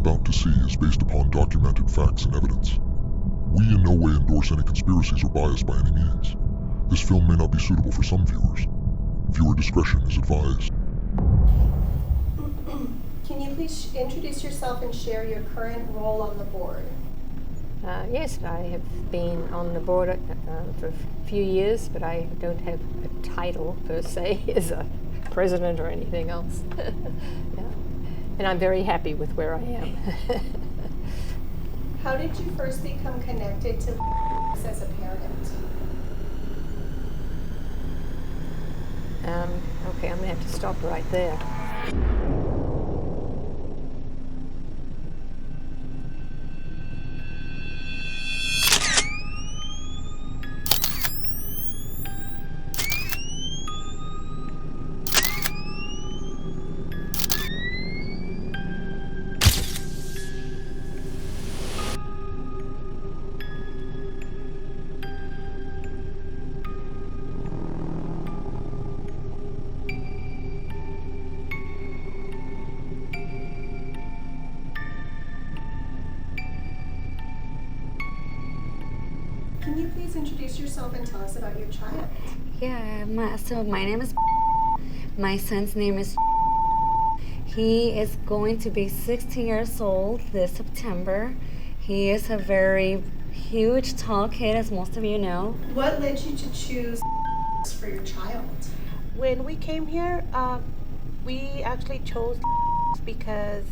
about to see is based upon documented facts and evidence. We in no way endorse any conspiracies or bias by any means. This film may not be suitable for some viewers. Viewer discretion is advised. Can you please introduce yourself and share your current role on the board? Yes, I have been on the board for a few years, but I don't have a title per se as a president or anything else. Yeah. And I'm very happy with where I am. How did you first become connected to as a parent? Okay, I'm going to have to stop right there. Can you please introduce yourself and tell us about your child? Yeah, my name is. My son's name is. He is going to be 16 years old this September. He is a very huge, tall kid, as most of you know. What led you to choose for your child? When we came here, we actually chose because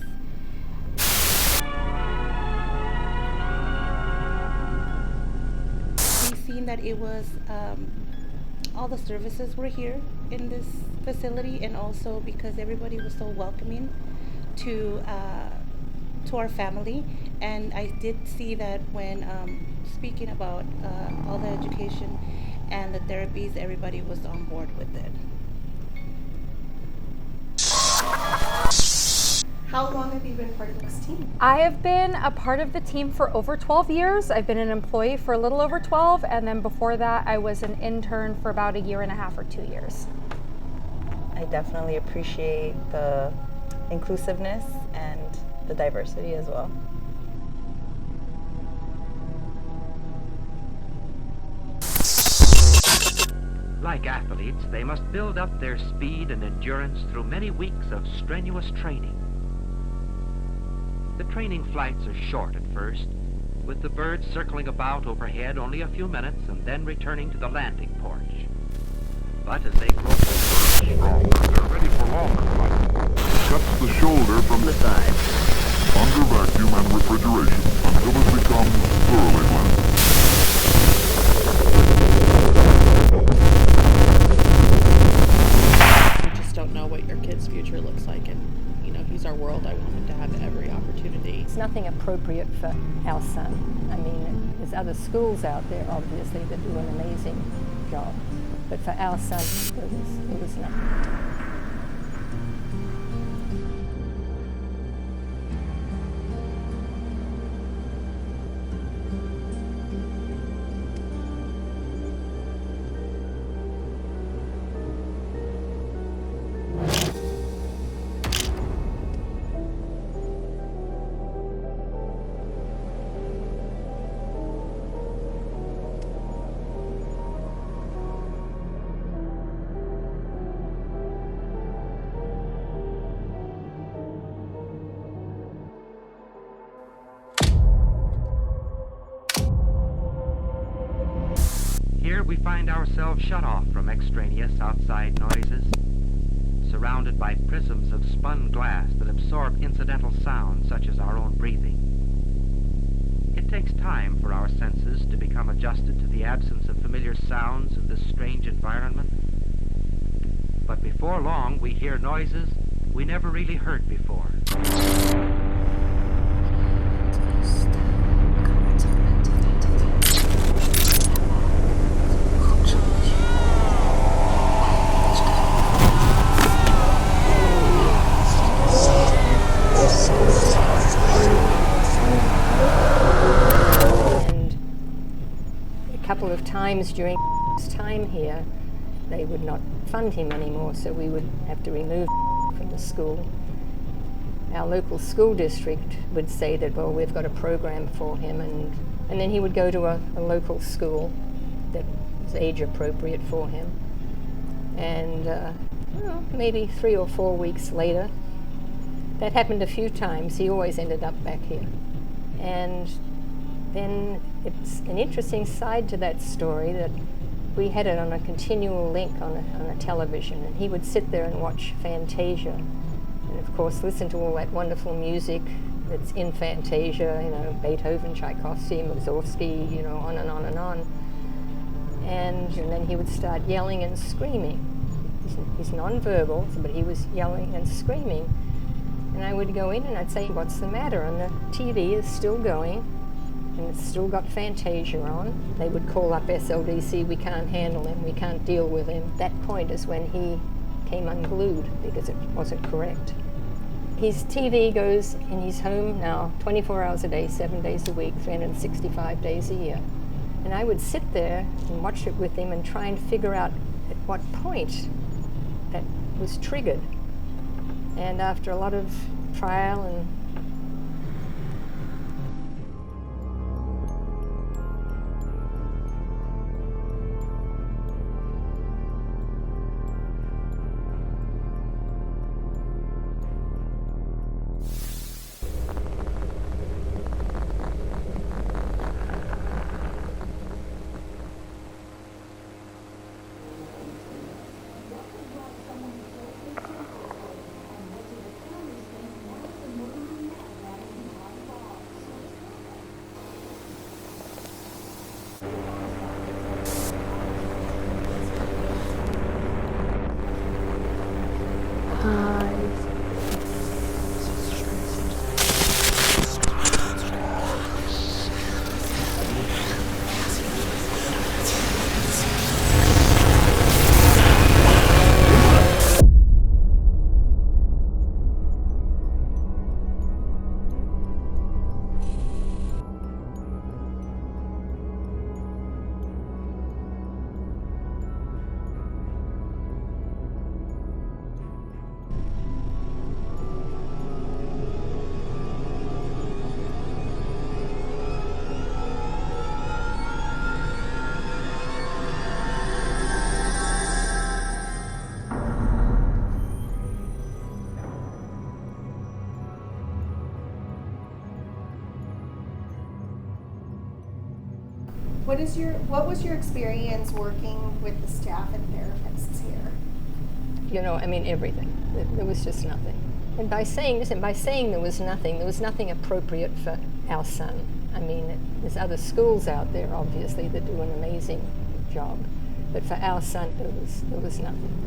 we seen that it was all the services were here in this facility, and also because everybody was so welcoming to our family. And I did see that when speaking about all the education and the therapies, everybody was on board with it. How long have you been part of this team? I have been a part of the team for over 12 years. I've been an employee for a little over 12, and then before that I was an intern for about a year and a half or 2 years. I definitely appreciate the inclusiveness and the diversity as well. Like athletes, they must build up their speed and endurance through many weeks of strenuous training. The training flights are short at first, with the birds circling about overhead only a few minutes and then returning to the landing porch. But as they grow Stronger, they're ready for longer flight. Cuts the shoulder from the side. Under vacuum and refrigeration until it becomes thoroughly blended. You just don't know what your kid's future looks like, and he's our world. I want him to have every opportunity. It's nothing appropriate for our son. I mean, there's other schools out there, obviously, that do an amazing job. But for our son, it was nothing. Here we find ourselves shut off from extraneous outside noises, surrounded by prisms of spun glass that absorb incidental sounds such as our own breathing. It takes time for our senses to become adjusted to the absence of familiar sounds in this strange environment. But before long, we hear noises we never really heard before. Couple of times during his time here, they would not fund him anymore, so we would have to remove him from the school. our local school district would say that, well, we've got a program for him, and then he would go to a local school that was age appropriate for him. And maybe 3 or 4 weeks later, that happened a few times. He always ended up back here. And then it's an interesting side to that story that we had it on a continual link on a television, and he would sit there and watch Fantasia, and of course listen to all that wonderful music that's in Fantasia, you know, Beethoven, Tchaikovsky, Mussorgsky, you know, on and on and on. And then he would start yelling and screaming. He's nonverbal, but he was yelling and screaming. And I would go in and I'd say, what's the matter? And the TV is still going, and it's still got Fantasia on. They would call up SLDC, we can't handle him, we can't deal with him. That point is when he came unglued because it wasn't correct. His TV goes in his home now 24 hours a day, 7 days a week, 365 days a year. And I would sit there and watch it with him and try and figure out at what point that was triggered. And after a lot of trial and What was your experience working with the staff and therapists here? you know, I mean, everything. There was just nothing. And by saying there was nothing appropriate for our son. I mean, there's other schools out there, obviously, that do an amazing job. But for our son, there was nothing.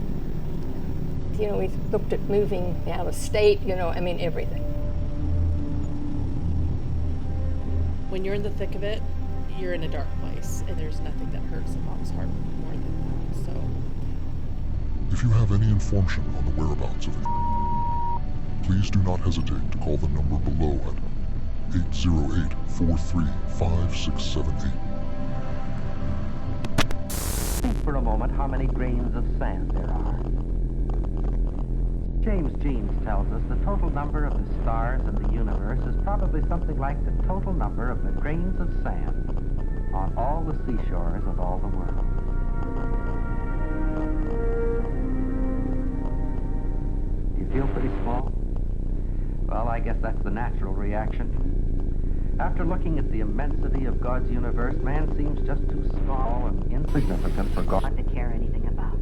You know, we've looked at moving out of state, you know, I mean, everything. When you're in the thick of it, you're in a dark place, and there's nothing that hurts a mom's heart more than that. So, If you have any information on the whereabouts of it, please do not hesitate to call the number below at 808-43-5678. Think for a moment how many grains of sand there are. James Jeans tells us the total number of the stars in the universe is probably something like the total number of the grains of sand on all the seashores of all the world. Do you feel pretty small? Well, I guess that's the natural reaction. After looking at the immensity of God's universe, man seems just too small and insignificant for God to care anything about.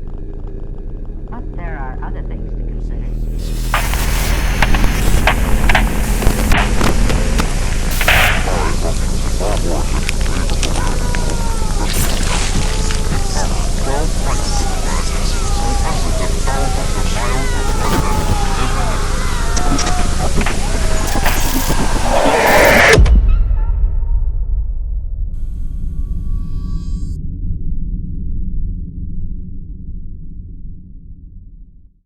But there are other things to consider.